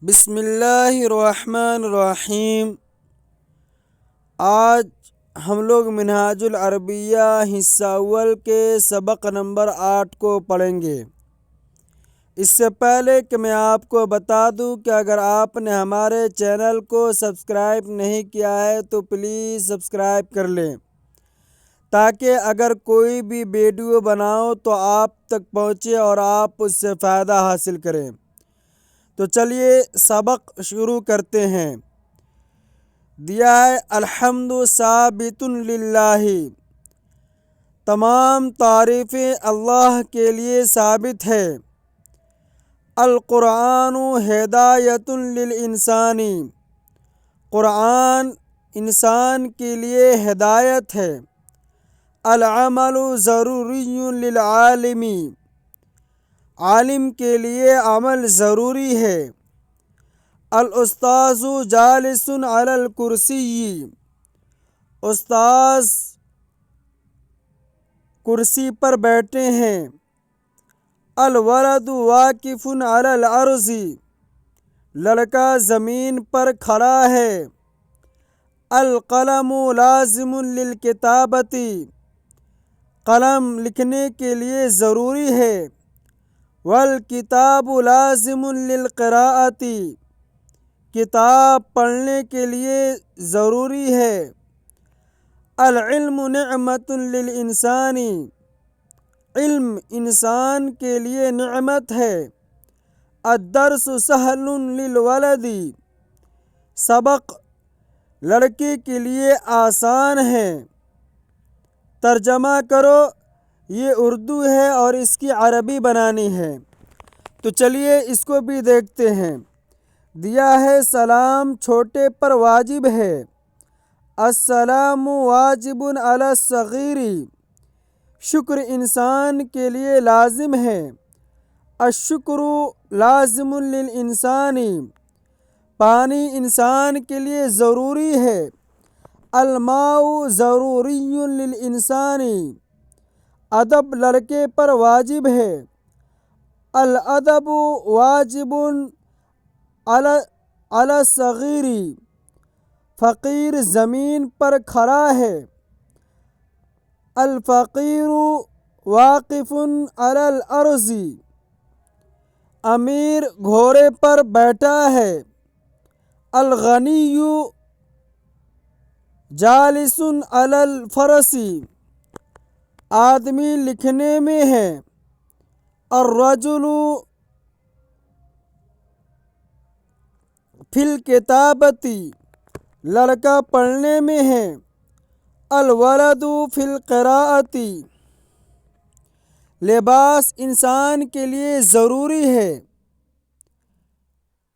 بسم اللہ الرحمن الرحیم۔ آج ہم لوگ منہاج العربیہ حصہ اول کے سبق نمبر 8 کو پڑھیں گے۔ اس سے پہلے کہ میں آپ کو بتا دوں کہ اگر آپ نے ہمارے چینل کو سبسکرائب نہیں کیا ہے تو پلیز سبسکرائب کر لیں، تاکہ اگر کوئی بھی ویڈیو بناؤ تو آپ تک پہنچے اور آپ اس سے فائدہ حاصل کریں۔ تو چلیے سبق شروع کرتے ہیں۔ دیا ہے الحمد ثابت للہ، تمام تعریفیں اللہ کے لیے ثابت ہے۔ القرآن ہدایت للانسان، قرآن انسان کے لیے ہدایت ہے۔ العمل ضروری للعالم، عالم کے لیے عمل ضروری ہے۔ الاستاذ جالس علی الکرسی، استاذ کرسی پر بیٹھے ہیں۔ الولد واقف علی الارض، لڑکا زمین پر کھڑا ہے۔ القلم لازم للکتابۃ، قلم لکھنے کے لیے ضروری ہے۔ والکتاب لازم للقراءۃ، کتاب پڑھنے کے لیے ضروری ہے۔ العلم نعمت للانسان، علم انسان کے لیے نعمت ہے۔ الدرس سہل للولد، سبق لڑکے کے لیے آسان ہے۔ ترجمہ کرو، یہ اردو ہے اور اس کی عربی بنانی ہے، تو چلیے اس کو بھی دیکھتے ہیں۔ دیا ہے سلام چھوٹے پر واجب ہے۔ السلام واجب علی الصغیر، شکر انسان کے لیے لازم ہے۔ الشکر لازم للانسان، پانی انسان کے لیے ضروری ہے۔ الماء ضروری للانسان، ادب لڑکے پر واجب ہے۔ الادب واجب علی الصغیر، فقیر زمین پر کھڑا ہے۔ الفقیر واقف علی الارض، امیر گھوڑے پر بیٹھا ہے۔ الغنی جالس علی الفرس، آدمی لکھنے میں ہے۔ الرجل فی الکتابۃ، لڑکا پڑھنے میں ہے۔ الولد فی القراءۃ، لباس انسان کے لیے ضروری ہے۔